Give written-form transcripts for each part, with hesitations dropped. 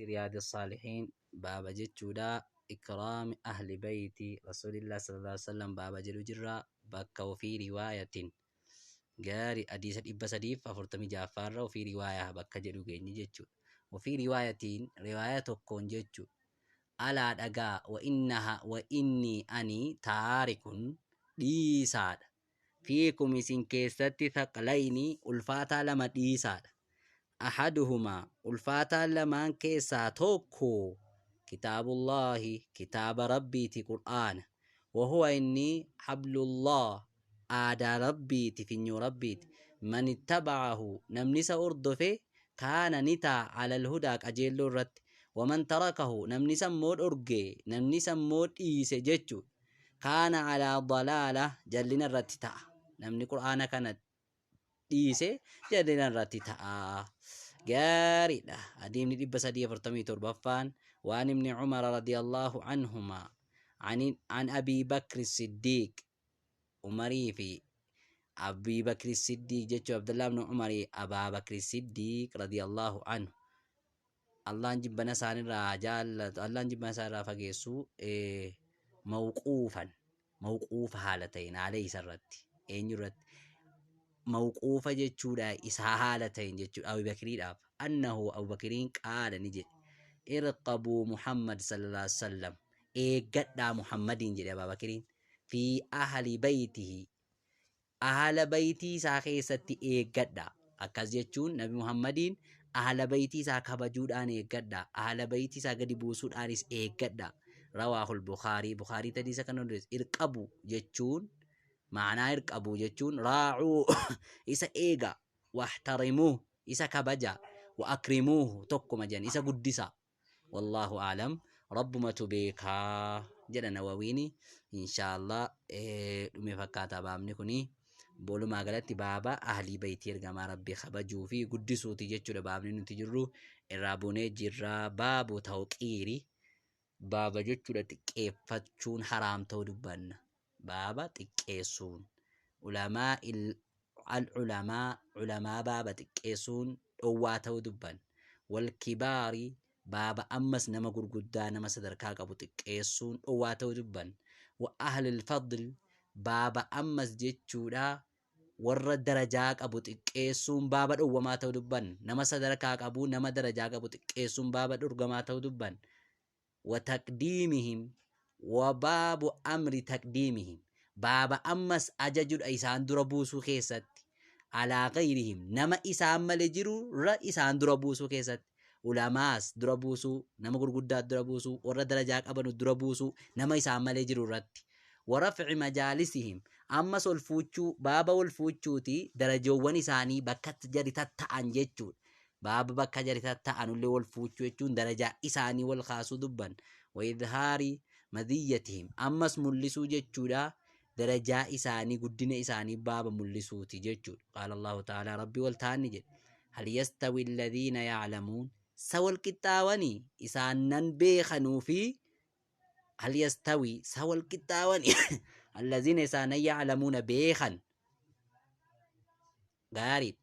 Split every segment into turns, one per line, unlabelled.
رياض الصالحين باب جتشودا إكرام أهل بيت رسول الله صلى الله عليه وسلم باب جلو جرا بك وفي رواية قاري أديس إبسديف ففرتمي جافار وفي رواية بك جلو جيني جتشو وفي رواية كون جتشو ألا دقا وإني أني تارك ديساد فيكم إسن كيستي ثقليني ألفاتا لما ديساد أحدهما ألفاتا لما كيسا توكو كتاب الله كتاب ربي تي قرآن وهو إني حبل الله آدى ربي تفنيو ربي من اتبعه نمنس أردفه كان نتا على الهدى أجيل الرد ومن تركه نمنس مود أرجي نمنس مود إيسي جتشو كان على ضلالة جلنا الرتتا نمني قرآن كانت إيسي جلنا الرتتا قاري له أديم ندب سدي فرتمي تربفان وعن ابن عمر رضي الله عنهما عن أبي بكر الصديق عمري في أبي بكر الصديق جتشو عبد الله بن عمر أبا بكر الصديق رضي الله عنه الله نجيب نسان الرجال الله نجيب نسان رافقيسو موقوف حالتين عليه سرت إن يرد موقوف جتشو دا إسها حالتين جتشو أبي بكري داف أنه أبو بكرين قال نجي ارقبوا محمد صلى الله عليه وسلم قد محمد جدي أبا بكرين في أهل بيته أهل بيتي ساخيستي قد أكاز جتشون نبي محمدين أهل بيتي ساكبجود آن قد أهل بيتي ساقدي بوسود آنس قد رواه البخاري بخاري تدي سكنون ارقبوا جتشون معناه ارقبوا جتشون راعوا إسا إيغا واحترموه إسا كبجا وأكرموه تقو مجان إسا قدسا والله أعلم رب ما تبيكا جدا نواويني إن شاء الله مفكاتا بامني كوني بولو ما قالت بابا أهلي بيتي رقما ربي خبجو في قدسو تجيتشو لبابني نتجرو الرابوني جرا بابو توقيري بابا جتشو لتكيفتشون حرام تودبان بابا تكيسون علماء بابا تكيسون أواتو دبان والكبار بابا أمس نما قرقودا نما صدركا قبو تكيسون أواتو دبان وأهل الفضل بابا أمس جيتشودا ور درجاك أبو تكيسون بابا أوما تو دبان نما صدركا قبو نما درجاك أبو تكيسون بابا أرغما تو دبان وتقديمهم وباب أمر تقديمهم بابا أمس أججر إيسان دربوسو خيست على غيرهم نما إسان ملجرو را إسان دربوسو خيست علماس دربوسو نما قرقودات دربوسو ورا درجاك أبنو دربوسو نما إسان ملجرو رات ورفع مجالسهم أمس والفوچو بابا والفوچو تي درجوان إساني بكت جري تتعن جيچو بابا بكت جري تتعن اللي والفوچو يچون درجة إساني والخاصو دبان وإظهار مذيتهم أمس ملسو جيچو دا درجة إساني قدين إساني بابا ملسو تجيجو قال الله تعالى ربي والتاني جد هل يستوي الذين يعلمون سوى الكتاواني إسانن بيخنو في هل يستوي سوى الكتاواني الذين إسانن يعلمون بيخن غارب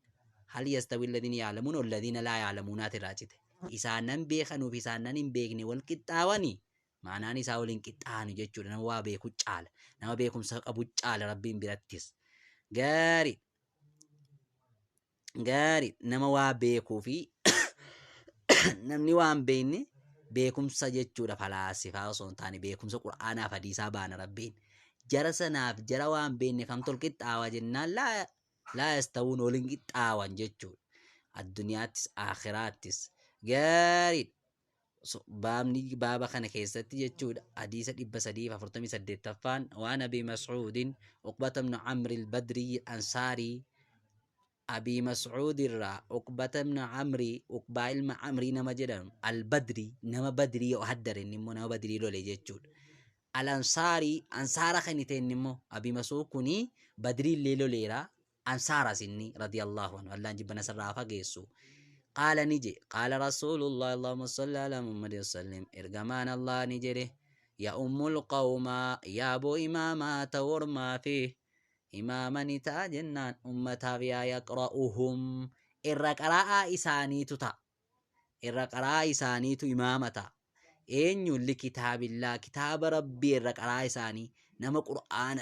هل يستوي الذين يعلمون والذين لا يعلمون تراجد إسانن بيخنو في إسانن بيخني والكتاواني معنaan isaa waliin qixxaanu jechuudha nama waa beeku caala nama beekumsa qabu caala rabbiin birattis gaarii nama waa beekuu fi namni waan beekne beekumsa jechuudha falaasifaa osoo hin taane beekumsa qur'aanaaf hadiisaa baana rabbiin jara sanaaf jara waan beekne kam tol qixxaawa jennaan laa yastawuun waliin qixxaawan jechuudha addunyaattis aakhiraattis gaarii بابني بابا خنا كيستي جتشود حديث إبسدي ففرتمي سديت تفان وأنا أبي مسعود عقبة بن عمرو البدري الأنصاري أبي مسعود الرا عقبة بن عمرو عقبة عمري نما جدًا البدري نما بدري أحدر نمو نما بدري لو لجتشود الأنصاري أنصار خنيتين نمو أبي مسعود كوني بدري ليلو ليرا أنصار سني رضي الله عنه الله نجيب نصر رافا جيسو قال نجي قال رسول الله اللهم صل على محمد وسلم إرجمان الله نجري يا القوم يا أبو إماما تور ما فيه إماما نتاجنان أمتها بيا يقرأهم الرقراء إساني تتا irra qaraa isaaniitu imaamata. Eenyuun likitaabillah kitaaba rabbii irra qaraa isaanii nama qur'aana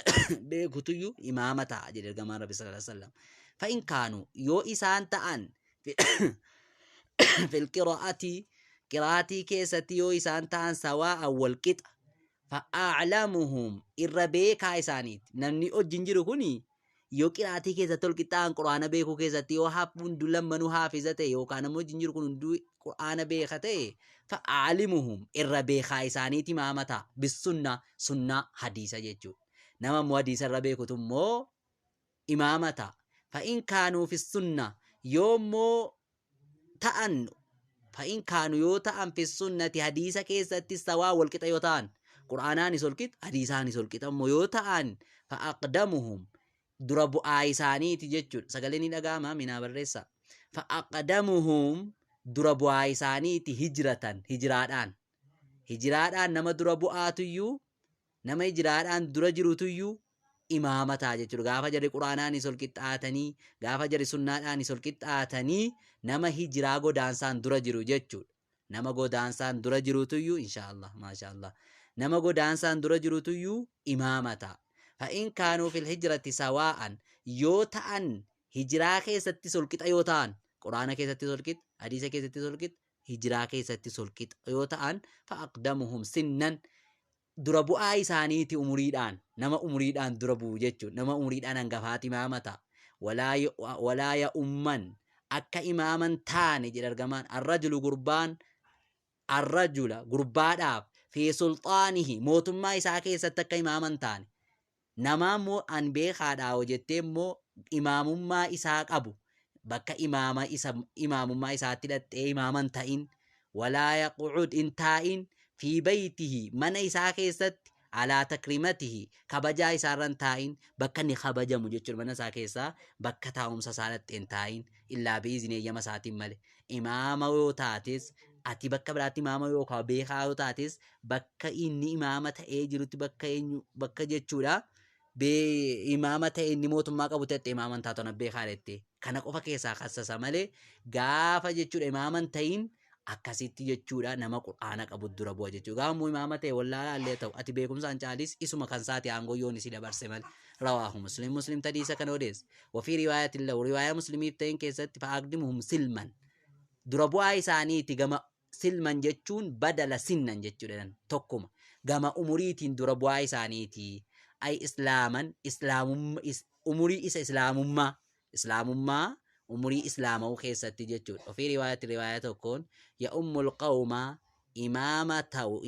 beekutuyyuu imaamata jedhe ergamaan rabbi sallallahu alaihi wasallam. Fa'in kaanu yoo isaan ta'an fil qiraatii keessatti yoo isaan ta'an sawaa'an walqixa fa'aclamuhum irra beekaa isaaniiti. Namni wajjin jiru kuni yoo qiraatii keessatti wal qixxaa'an quraana beekuu keessatti yoo hundu lammanuu haafiza ta'e yookaan ammoo wajjin jiru kun hunduu quraana beeka ta'e fa'aclimuhum irra beekaa isaaniiti imaamata bisunna sunnaa hadiisa jechuudha. Nama immoo hadiisa irra beekutu immoo imaamata. Fa'in kaanuu fi sunna yoo immoo ta'an fa'in kaanu yoo ta'an fi sunnati hadiisa keessatti sawaa walqixa yoo ta'an qur'aanaanis walqixa hadiisaanis walqixa immoo yoo ta'an fa'aqdamuhum dura bu'aa isaaniiti jechuudha. Sagalee ni dhaga'ama minaa barreessa. Fa'aqdamuhum dura bu'aa isaaniiti hijiraadhaan nama dura bu'aatuyyuu nama hijiraadhaan dura jirutuyyuu imaamataa jechuudha. Gaafa jarri quraanaanis ol qixxaatanii gaafa jarri sunnaadhaanis ol qixxaatanii nama hijiraa godaansaan dura jiru jechuudha. Nama godaansaan dura jirutuyyuu inshaallah maashaallah nama godaansaan dura jirutuyyuu imaamataa. Fa'in kaanuu fil hijrati sawaa'an yoo ta'an hijiraa keessatti ol qixa yoo ta'an quraana keessatti ol qixa hadiisa keessatti ol qixa hijiraa keessatti ol qixa yoo ta'an fa'aqdamuhum sinnan dura bu'aa isaaniiti umuriidhaan nama umuriidhaan dura bu'u jechuudha. Nama umuriidhaan hangafaati imaamata. Walaa ya'umman akka imaaman taane jedha ergamaan arrajula gurbaadhaaf fi sulxaanihi mootummaa isaa keessatti akka imaaman taane. Nama immoo an beekaadhaa hojjettee immoo imaamummaa isaa qabu bakka imaamummaa isaatti hidhattee imaaman ta'in walaa yaqucud in taa'in fi baytihi mana isaa keessatti alaa takrimatihi kabajaa isaarran taa'in bakka inni kabajamu jechuudha. Mana isaa keessaa bakka taa'umsa isaa dhattee hin taa'in illaa bi'izni eeyyama isaatiin malee. Imaama yoo taates ati bakka biraatti imaama yookaan beekaa yoo taates bakka inni imaama ta'ee jirutti bakka jechuudha. Imaama ta'e inni mootummaa qabu ta'e imaaman taatona beekaa jettee kana qofa keessaa kassasa malee gaafa jechuudha imaaman ta'in akkasitti jechuudha nama qur'aana qabu dura bu'a jechuudha. Gaammoo imaama ta'e wallaalaa illee ta'u ati beekumsaan caalis isuma kan saati aangoo si dabarse malee. Rawaahu muslim tadiisa kan odeesse. Wafii riwaayatin lahu riwaayaa muslimiif ta'in keessatti fa'aqdimuhum silman dura bu'aa isaaniiti gama silman jechuun badala sinnan jechuudha tokkuma gama umuriitiin dura bu'aa isaaniiti. Ay islaaman umurii isa islaamummaa umurii islaama'uu keessatti jechuudha. Ofii riwaayyaa tokkoon ya ummul qawmaa imaama taa'u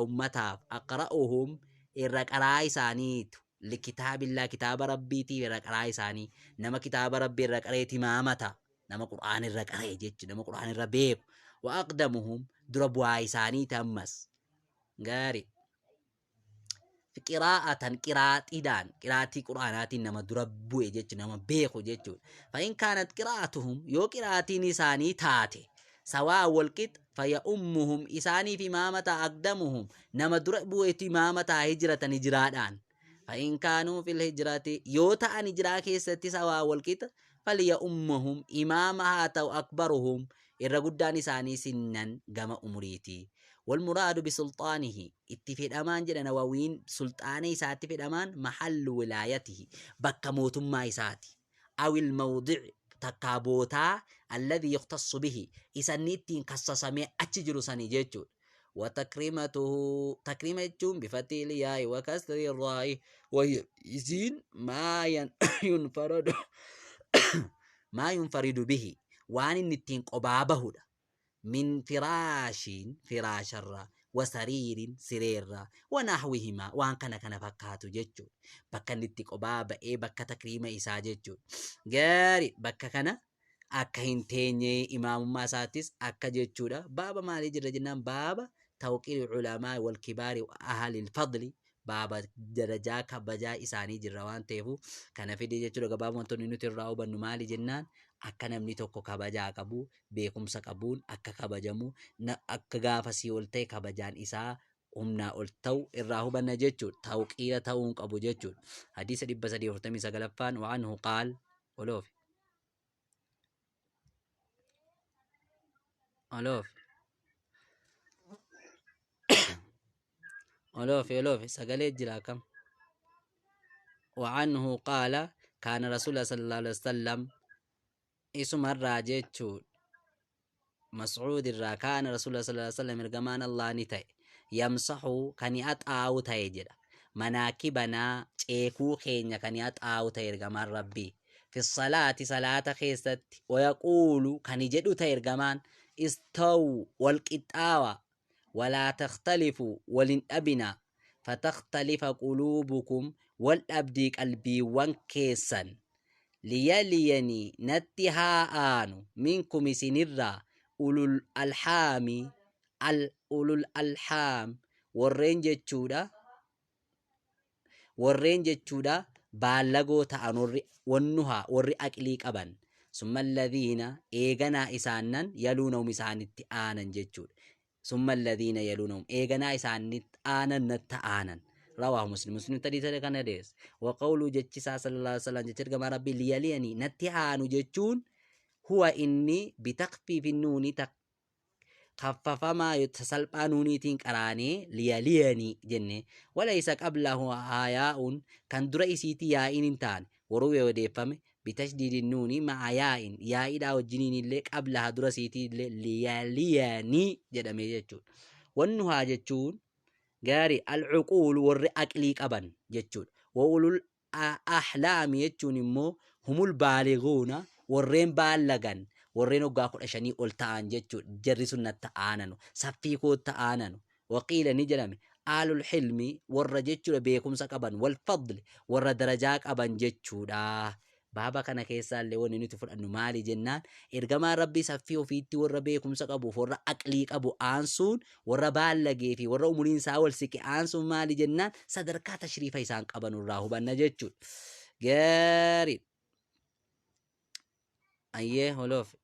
ummataaf aqra'uhum irra qaraa isaaniitu likitaabillah kitaaba rabbiitiif irra qaraa isaanii nama kitaaba rabbii irra qareeti imaamata nama qur'aan irra qaree jechuudha. Nama qur'aan irra beeku wa aqdamuhum dura bu'aa isaaniiti ammas gaarii. Qiraa'atan qiraatii quraanaatiin nama dura bu'e jechuudha nama beeku jechuudha. Fa'in kaanat qiraa'atuhum yoo qiraatiin isaanii taate sawaa walqixa fayya ummuhum isaaniif imaamata aqdamuhum nama dura bu'eetu imaamata hijratan hijiraadhaan. Fa'in kaanuu fil hijrati yoo ta'an hijiraa keessatti sawaa walqixa falya ummuhum imaama haa ta'u akbaruhum irra guddaan isaanii sinnan gama umuriiti. والمراد بسلطانه اتفق أمان جدا نواوين سلطاني ساتي في أمان محل ولايته بكموت ما يساتي أو الموضع تكابوتا الذي يختص به إسانيتين كسسامي أتجر سنجيجو وتكريمته تكريمة بفتح الياء وكسر الراء وهي إذن ينفرد ما ينفرد به وان النتين قبابه من فراش الرا وسرير سرير ونحوهما وان كان فكاتو ججو بكا نتك أبابا بكا تكريم إسا ججو غاري بكا كان akka hin teenye imaamummaa isaatis akka jechuudha. Baaba maalii jirra jennaan baaba tawqiir ulamaa wal kibaari ahalil fadli baaba darajaa kabajaa isaanii jirra waan ta'eefu kana fide jechuudha. Gabaabuma wantoonni nuti irraa hubannu maali jennaan akka namni tokko kabajaa qabu beekumsa qabuun akka kabajamu akka gaafa sii ol ta'e kabajaan isaa humnaa ol ta'u irraa hubanna jechuudha. Tawqiira ta'uun qabu jechuudha. Hadiisa 349ffaan wa'anhu qaal oloofi ألوف ألوف سقالي جرا كم. وعنه قال كان رسول الله صلى الله عليه وسلم اسم الراجيتش مسعود الرا كان رسول الله صلى الله عليه وسلم إرجمان الله نتاي يمسحو كنيات أو تايجرا مناكبنا تيكو خينيا كنيات أو تايرجمان ربي في الصلاة صلاة خيست ويقول كنيجدو تايرجمان استو والقطاوة ولا تختلفوا ولن أبنا فتختلف قلوبكم والأبدي قلبي وانكيسا ليليني نتها آنو منكم سنرا أولو الألحام أولو الألحام warreen jechuudha baallagoo ta'an warri aqlii qaban summa alladhiina eeganaa isaannan yaluunahum isaanitti aanan jechuudha summa alladhiina yaluunahum eeganaa isaanitti aanan natta aanan رواه مسلم تدي كان ديس وقوله جتشا صلى الله عليه وسلم جتشر كما ربي ليليني نتهانو جتشون هو إني بتخفيف النون خففما يتسلبا نونيتين قراني ليليني جنة وليس قبله هاياء كان درئيسيتي يائن انتان وروي وديفم بتشديد النون مع ياء دا والجنين اللي قبلها درسيتي ليليني جدامي جتشون والنها جتشون غاري العقول ور أقلي قبن جتشون وأولو الأحلام جتشون مو هم البالغون ورين بالغن ورين وقاكو أشاني أولتان جتشون جرسون التعانن سفيكو التعانن وقيل نجرمي آل الحلم ور جتشون بيكم سقبن والفضل ور درجاك أبن جتشون بابا كان كيسا اللي وني نتفر أنه مالي جنان إرجما ربي سفيه فيتي وربيكم سقبو فور أقليك أبو آنسون وربالغي في ور أمورين ساول سكي آنسون مالي جنان صدركا تشريفا يسان قبن الراهو بنجتشون جاري أيه هلوف